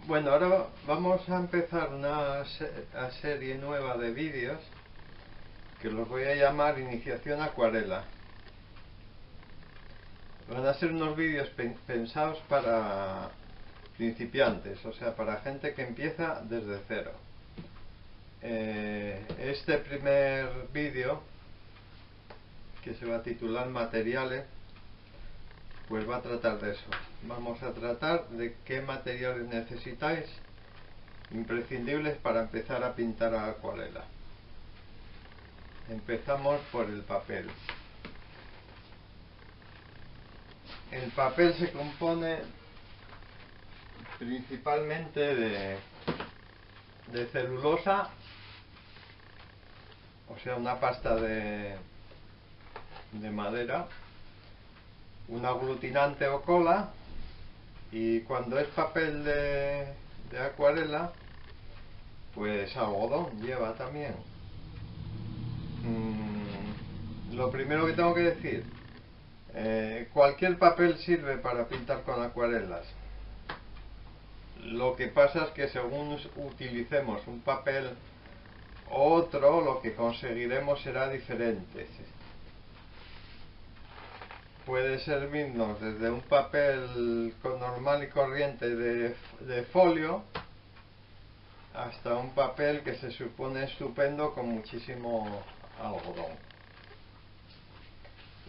Bueno, ahora vamos a empezar una serie nueva de vídeos que los voy a llamar Iniciación Acuarela. Van a ser unos vídeos pensados para principiantes, o sea, para gente que empieza desde cero. Este primer vídeo, que se va a titular Materiales, pues va a tratar de eso. Vamos a tratar de qué materiales necesitáis imprescindibles para empezar a pintar a acuarela. Empezamos por el papel. El papel se compone principalmente de celulosa, o sea, una pasta de madera, un aglutinante o cola, y cuando es papel de acuarela, pues algodón lleva también. Lo primero que tengo que decir, cualquier papel sirve para pintar con acuarelas. Lo que pasa es que según utilicemos un papel u otro, lo que conseguiremos será diferente. Puede servirnos desde un papel normal y corriente de folio hasta un papel que se supone estupendo con muchísimo algodón.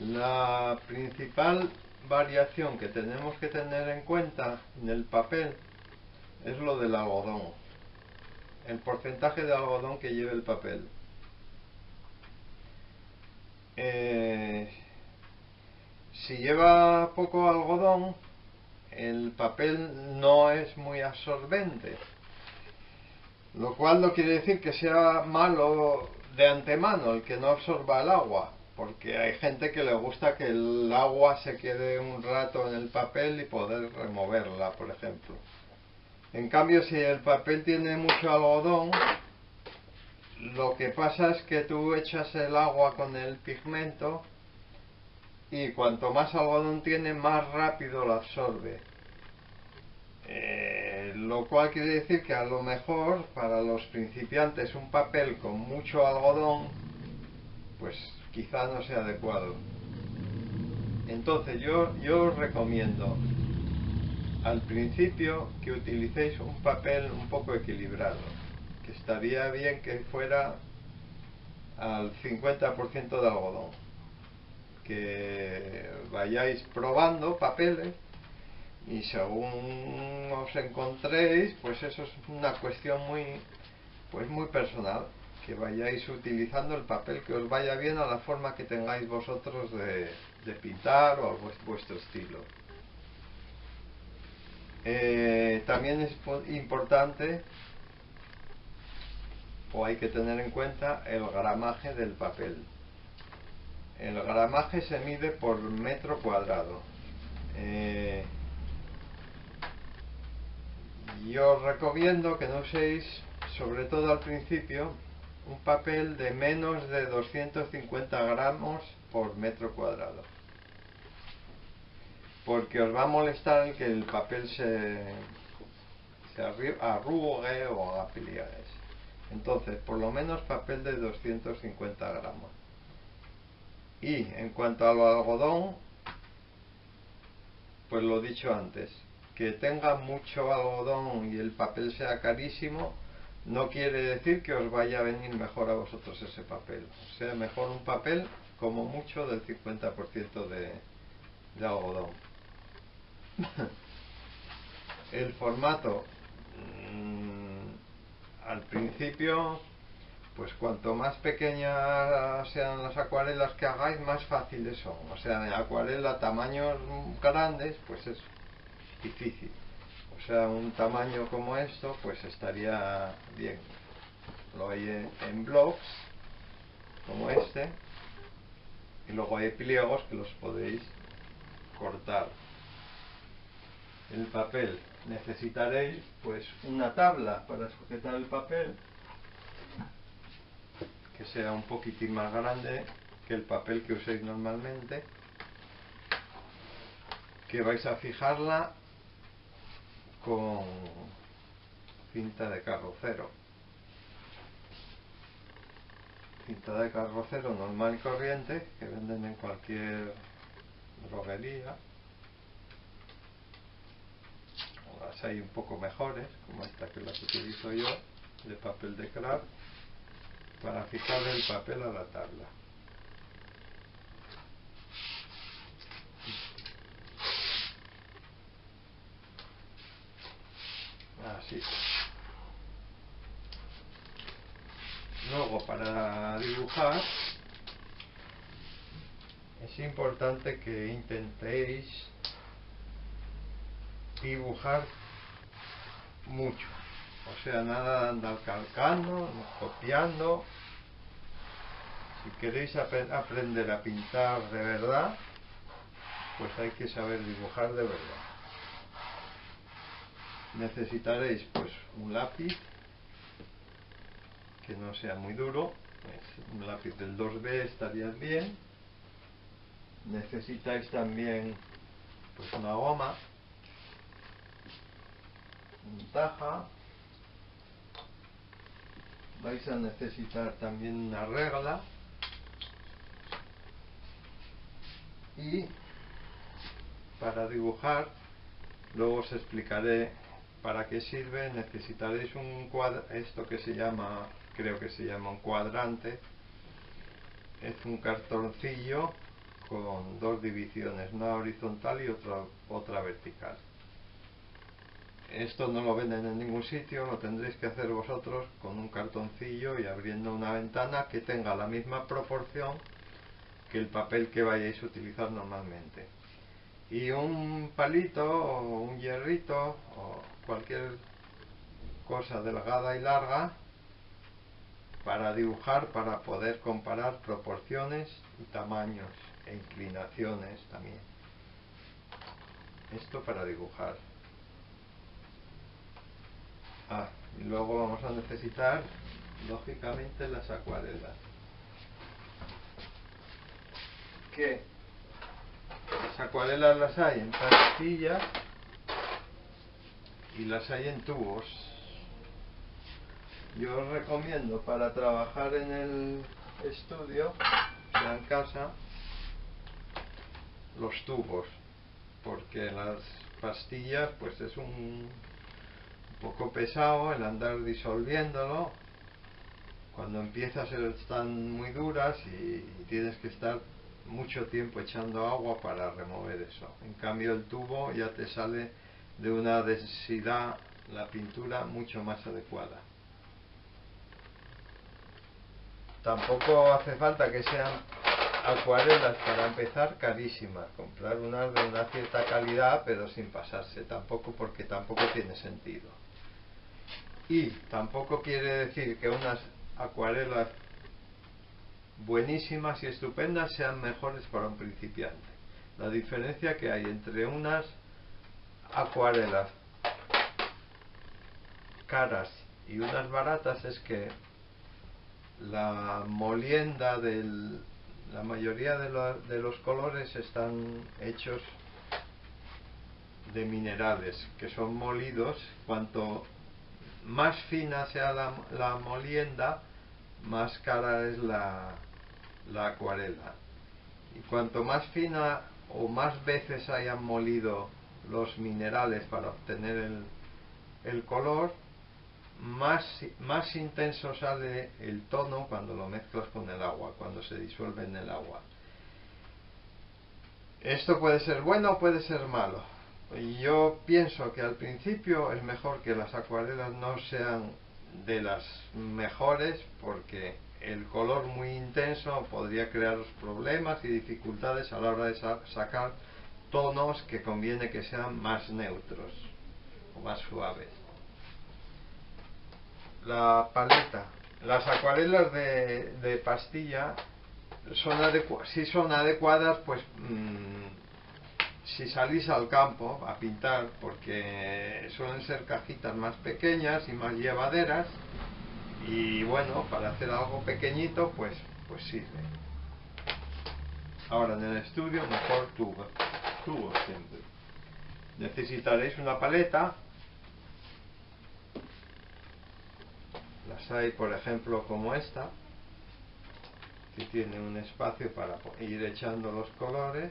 La principal variación que tenemos que tener en cuenta en el papel es lo del algodón, el porcentaje de algodón que lleve el papel. Si lleva poco algodón, el papel no es muy absorbente, lo cual no quiere decir que sea malo de antemano el que no absorba el agua, porque hay gente que le gusta que el agua se quede un rato en el papel y poder removerla, por ejemplo. En cambio, si el papel tiene mucho algodón, lo que pasa es que tú echas el agua con el pigmento y cuanto más algodón tiene, más rápido lo absorbe. Lo cual quiere decir que a lo mejor para los principiantes un papel con mucho algodón pues quizá no sea adecuado. Entonces yo os recomiendo al principio que utilicéis un papel un poco equilibrado, que estaría bien que fuera al 50% de algodón, que vayáis probando papeles y según os encontréis, pues eso es una cuestión muy personal, que vayáis utilizando el papel que os vaya bien a la forma que tengáis vosotros de pintar o a vuestro estilo. También es importante, o hay que tener en cuenta, el gramaje del papel. El gramaje se mide por metro cuadrado. Yo os recomiendo que no uséis, sobre todo al principio, un papel de menos de 250 gramos por metro cuadrado, porque os va a molestar el que el papel se arrugue o haga pliegues. Entonces, por lo menos papel de 250 gramos. Y en cuanto al algodón, pues lo dicho antes, que tenga mucho algodón y el papel sea carísimo, no quiere decir que os vaya a venir mejor a vosotros ese papel. O sea, mejor un papel como mucho del 50% de algodón. El formato, al principio, pues cuanto más pequeñas sean las acuarelas que hagáis, más fáciles son. O sea, de acuarela tamaños grandes, pues es difícil. O sea, un tamaño como esto, pues estaría bien. Lo hay en blocks, como este, y luego hay pliegos que los podéis cortar. El papel, necesitaréis pues una tabla para sujetar el papel, que sea un poquitín más grande que el papel que uséis normalmente, que vais a fijarla con cinta de carrocero. Cinta de carrocero normal y corriente que venden en cualquier droguería. Las hay un poco mejores, como esta que las utilizo yo, de papel de craft, para fijar el papel a la tabla. Así. Luego, para dibujar, es importante que intentéis dibujar mucho, o sea, nada de andar calcando, copiando. Si queréis aprender a pintar de verdad, pues hay que saber dibujar de verdad. Necesitaréis pues un lápiz que no sea muy duro, pues un lápiz del 2B estaría bien. Necesitáis también pues una goma, un taja. Vais a necesitar también una regla y para dibujar, luego os explicaré para qué sirve. Necesitaréis esto que se llama, creo que se llama un cuadrante. Es un cartoncillo con dos divisiones, una horizontal y otra vertical. Esto no lo venden en ningún sitio, lo tendréis que hacer vosotros con un cartoncillo y abriendo una ventana que tenga la misma proporción que el papel que vayáis a utilizar normalmente. Y un palito o un hierrito o cualquier cosa delgada y larga para dibujar, para poder comparar proporciones y tamaños e inclinaciones también. Esto para dibujar. Y luego vamos a necesitar, lógicamente, las acuarelas. Que las acuarelas las hay en pastillas y las hay en tubos. Yo os recomiendo para trabajar en el estudio, sea en casa, los tubos, porque las pastillas pues es un poco pesado el andar disolviéndolo. Cuando empiezas están muy duras y tienes que estar mucho tiempo echando agua para remover eso. En cambio el tubo ya te sale de una densidad la pintura mucho más adecuada. Tampoco hace falta que sean acuarelas, para empezar, carísimas. Comprar unas de una cierta calidad pero sin pasarse, porque tampoco tiene sentido. Y tampoco quiere decir que unas acuarelas buenísimas y estupendas sean mejores para un principiante. La diferencia que hay entre unas acuarelas caras y unas baratas es que la molienda la mayoría de los colores están hechos de minerales que son molidos. Cuanto más fina sea la molienda, más cara es la acuarela. Y cuanto más fina o más veces hayan molido los minerales para obtener el color, más intenso sale el tono cuando lo mezclas con el agua, cuando se disuelve en el agua. Esto puede ser bueno o puede ser malo. Yo pienso que al principio es mejor que las acuarelas no sean de las mejores, porque el color muy intenso podría crearos problemas y dificultades a la hora de sacar tonos que conviene que sean más neutros o más suaves. La paleta. Las acuarelas de pastilla si son adecuadas, pues si salís al campo a pintar, porque suelen ser cajitas más pequeñas y más llevaderas, y bueno, para hacer algo pequeñito pues sirve. Ahora en el estudio mejor tubos siempre. Necesitaréis una paleta Las hay, por ejemplo, como esta, que tiene un espacio para ir echando los colores,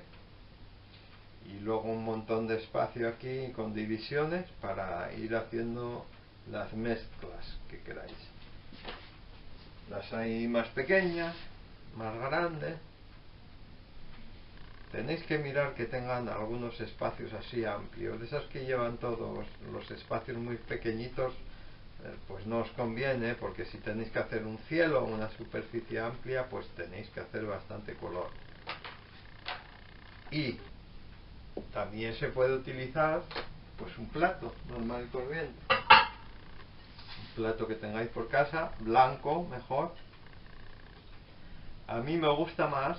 y luego un montón de espacio aquí con divisiones para ir haciendo las mezclas que queráis. Las hay más pequeñas, más grandes. Tenéis que mirar que tengan algunos espacios así amplios. De esas que llevan todos los espacios muy pequeñitos, pues no os conviene, porque si tenéis que hacer un cielo o una superficie amplia, pues tenéis que hacer bastante color. Y también se puede utilizar pues un plato normal y corriente, un plato que tengáis por casa, blanco mejor. A mí me gusta más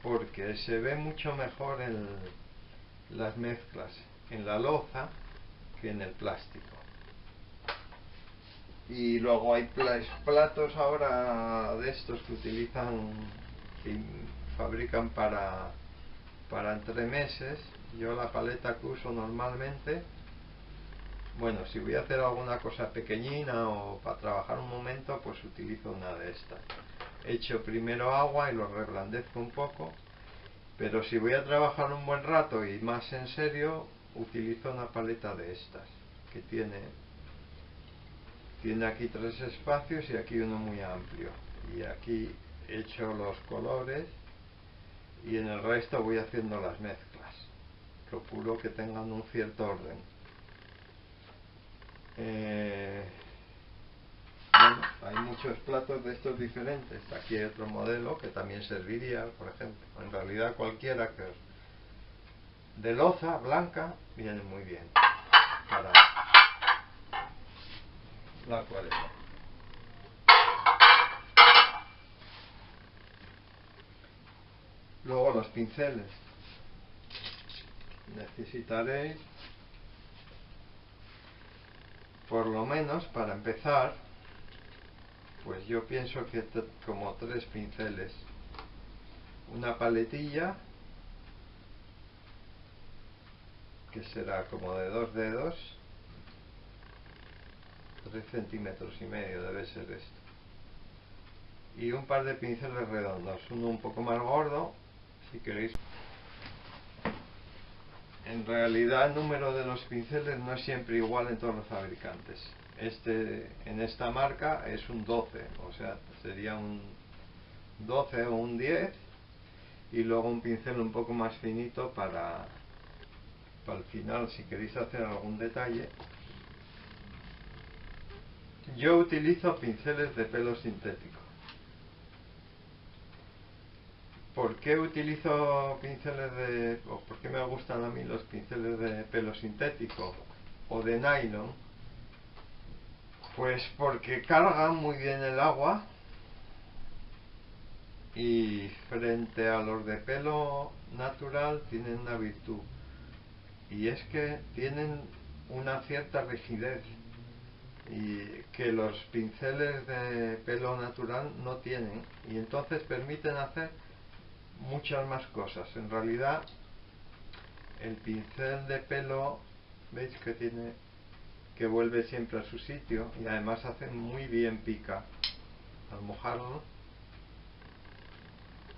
porque se ve mucho mejor en las mezclas en la loza que en el plástico. Y luego hay platos ahora de estos que utilizan, que fabrican para entremeses. Yo la paleta que uso normalmente, bueno, si voy a hacer alguna cosa pequeñina o para trabajar un momento, pues utilizo una de estas. Echo primero agua y lo reblandezco un poco, pero si voy a trabajar un buen rato y más en serio, utilizo una paleta de estas, que tiene aquí 3 espacios y aquí uno muy amplio, y aquí echo los colores y en el resto voy haciendo las mezclas. Procuro que tengan un cierto orden. Bueno, hay muchos platos de estos diferentes. Aquí hay otro modelo que también serviría, por ejemplo, en realidad cualquiera que de loza blanca viene muy bien para la acuarela. Luego los pinceles. Necesitaréis, por lo menos para empezar, pues yo pienso que como 3 pinceles, una paletilla que será como de 2 dedos, 3,5 centímetros debe ser esto, y un par de pinceles redondos, uno un poco más gordo si queréis. En realidad el número de los pinceles no es siempre igual en todos los fabricantes. En esta marca es un 12, o sea, sería un 12 o un 10, y luego un pincel un poco más finito para el final, si queréis hacer algún detalle. Yo utilizo pinceles de pelo sintético. ¿Por qué utilizo o por qué me gustan a mí los pinceles de pelo sintético o de nylon? Pues porque cargan muy bien el agua, y frente a los de pelo natural tienen una virtud, y es que tienen una cierta rigidez, y que los pinceles de pelo natural no tienen, y entonces permiten hacer muchas más cosas. En realidad el pincel de pelo, veis que vuelve siempre a su sitio, y además hace muy bien pica. Al mojarlo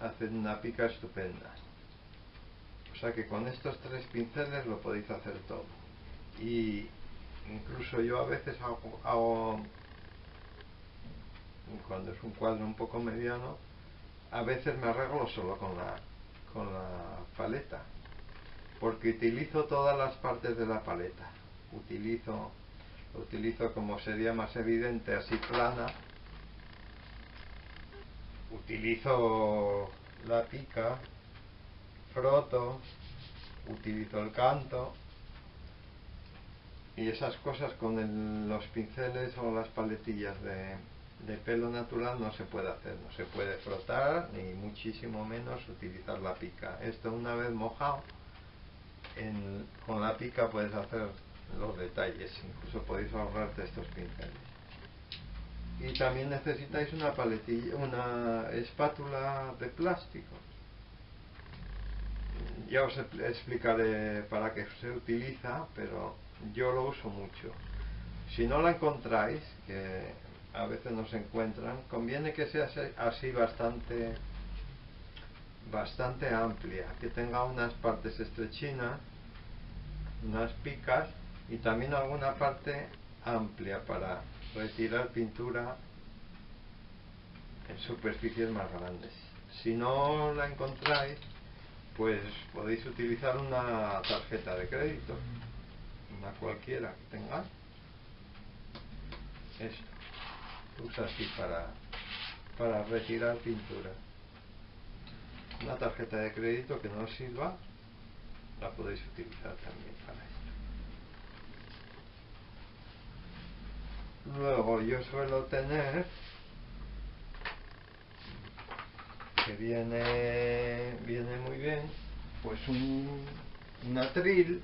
hacen una pica estupenda. O sea que con estos 3 pinceles lo podéis hacer todo. Y incluso yo a veces hago cuando es un cuadro un poco mediano, a veces me arreglo solo con la paleta, porque utilizo todas las partes de la paleta. Utilizo, como sería más evidente, así plana. Utilizo la pica, froto, utilizo el canto, y esas cosas con los pinceles o las paletillas de pelo natural no se puede hacer. No se puede frotar, ni muchísimo menos utilizar la pica. Esto, una vez mojado, con la pica puedes hacer los detalles, incluso podéis ahorrarte estos pinceles. Y también necesitáis una espátula de plástico. Ya os explicaré para qué se utiliza, pero yo lo uso mucho. Si no la encontráis, que a veces no se encuentran. Conviene que sea así bastante amplia, que tenga unas partes estrechinas, unas picas y también alguna parte amplia para retirar pintura en superficies más grandes. Si no la encontráis, pues podéis utilizar una tarjeta de crédito, una cualquiera que tengáis. Esto usa así para retirar pintura. Una tarjeta de crédito que no os sirva, la podéis utilizar también para esto. Luego yo suelo tener, que viene muy bien, pues un atril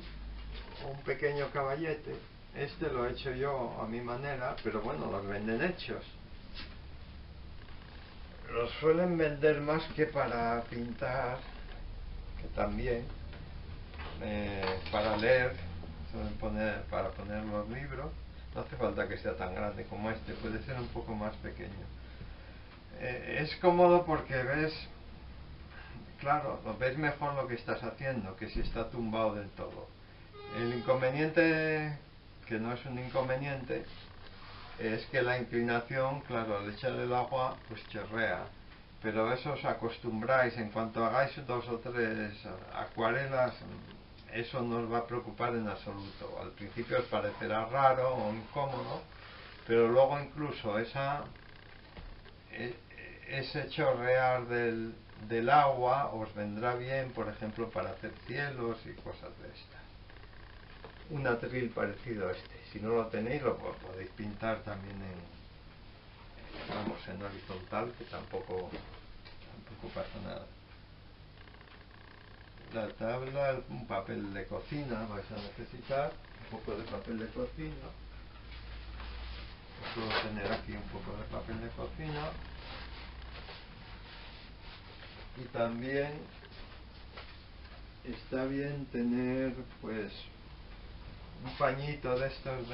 o un pequeño caballete. Este lo he hecho yo a mi manera, pero bueno, los venden hechos. Los suelen vender más que para pintar, que también, para leer, suelen para poner los libros. No hace falta que sea tan grande como este, puede ser un poco más pequeño. Es cómodo porque ves, claro, ves mejor lo que estás haciendo que si está tumbado del todo. El inconveniente, que no es un inconveniente, es que la inclinación, claro, al echarle el agua, pues chorrea. Pero eso os acostumbráis, en cuanto hagáis 2 o 3 acuarelas, eso no os va a preocupar en absoluto. Al principio os parecerá raro o incómodo, pero luego incluso ese chorrear del agua os vendrá bien, por ejemplo, para hacer cielos y cosas de estas. Un atril parecido a este, si no lo tenéis lo podéis pintar también en horizontal, que tampoco pasa nada. La tabla, un papel de cocina, vais a necesitar un poco de papel de cocina. Puedo tener aquí un poco de papel de cocina. Y también está bien tener pues un pañito de estos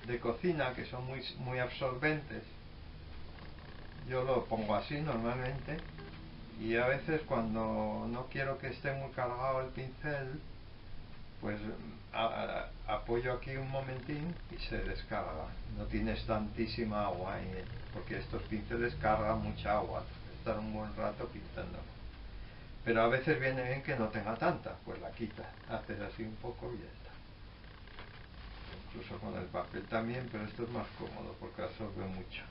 de cocina, que son muy absorbentes. Yo lo pongo así normalmente, y a veces cuando no quiero que esté muy cargado el pincel, pues apoyo aquí un momentín y se descarga. No tienes tantísima agua ahí, porque estos pinceles cargan mucha agua, estar un buen rato pintando. Pero a veces viene bien que no tenga tanta, pues la quitas, haces así un poco y ya está. Incluso con el papel también, pero esto es más cómodo porque absorbe mucho.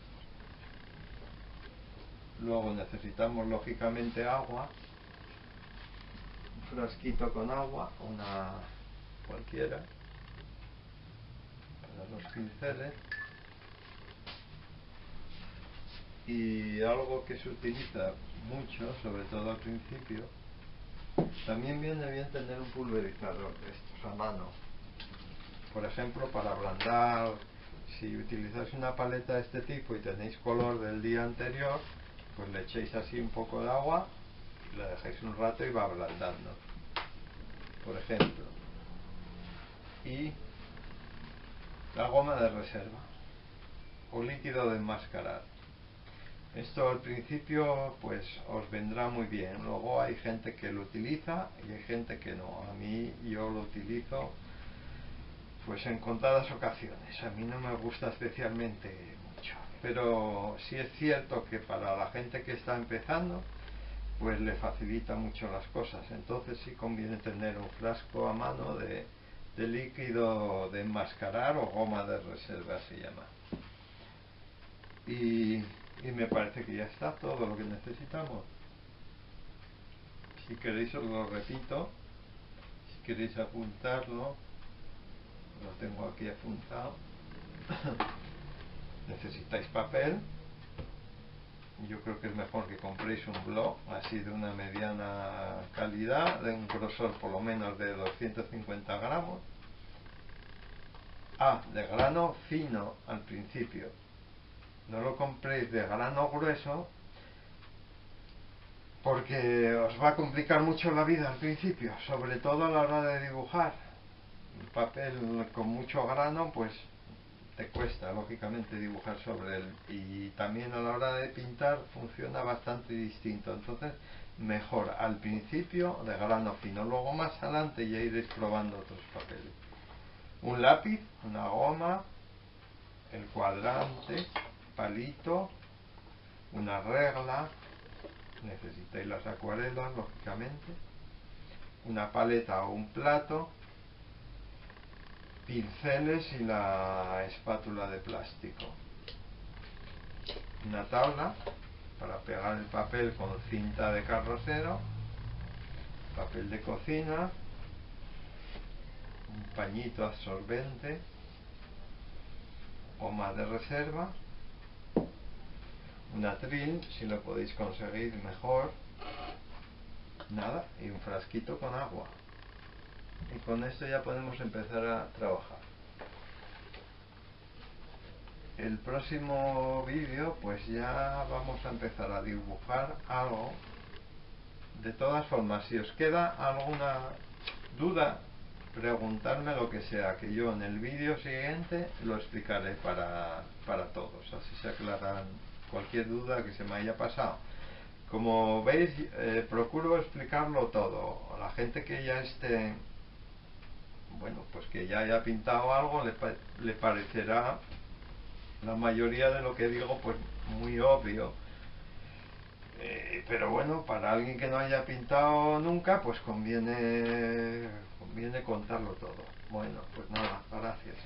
Luego necesitamos lógicamente agua, un frasquito con agua, una cualquiera, para los pinceles, y algo que se utiliza mucho, sobre todo al principio. También viene bien tener un pulverizador de estos a mano, por ejemplo para ablandar. Si utilizáis una paleta de este tipo y tenéis color del día anterior, pues le echéis así un poco de agua y la dejáis un rato y va ablandando, por ejemplo. Y la goma de reserva o líquido de enmascarar. Esto al principio pues os vendrá muy bien. Luego hay gente que lo utiliza y hay gente que no. Yo lo utilizo pues en contadas ocasiones. A mí no me gusta especialmente mucho, pero sí es cierto que para la gente que está empezando pues le facilita mucho las cosas. Entonces sí conviene tener un frasco a mano de líquido de enmascarar o goma de reserva se llama. Y me parece que ya está todo lo que necesitamos. Si queréis os lo repito, si queréis apuntarlo, lo tengo aquí apuntado. Necesitáis papel. Yo creo que es mejor que compréis un blog así de una mediana calidad, de un grosor por lo menos de 250 gramos. De grano fino al principio. No lo compréis de grano grueso, porque os va a complicar mucho la vida al principio, sobre todo a la hora de dibujar. Un papel con mucho grano pues te cuesta lógicamente dibujar sobre él, y también a la hora de pintar funciona bastante distinto. Entonces mejor al principio de grano fino, luego más adelante ya iréis probando otros papeles. Un lápiz, una goma, el cuadrante, palito, una regla, necesitáis las acuarelas lógicamente, una paleta o un plato, pinceles y la espátula de plástico, una tabla para pegar el papel con cinta de carrocero, papel de cocina, un pañito absorbente, goma de reserva, un atril, si lo podéis conseguir mejor, nada, y un frasquito con agua. Y con esto ya podemos empezar a trabajar. El próximo vídeo pues ya vamos a empezar a dibujar algo. De todas formas, si os queda alguna duda, preguntarme lo que sea, que yo en el vídeo siguiente lo explicaré para todos, así se aclaran cualquier duda que se me haya pasado. Como veis, procuro explicarlo todo. A la gente que ya esté, bueno, pues que ya haya pintado algo, le parecerá la mayoría de lo que digo pues muy obvio. Pero bueno, para alguien que no haya pintado nunca, pues conviene contarlo todo. Bueno, pues nada, gracias.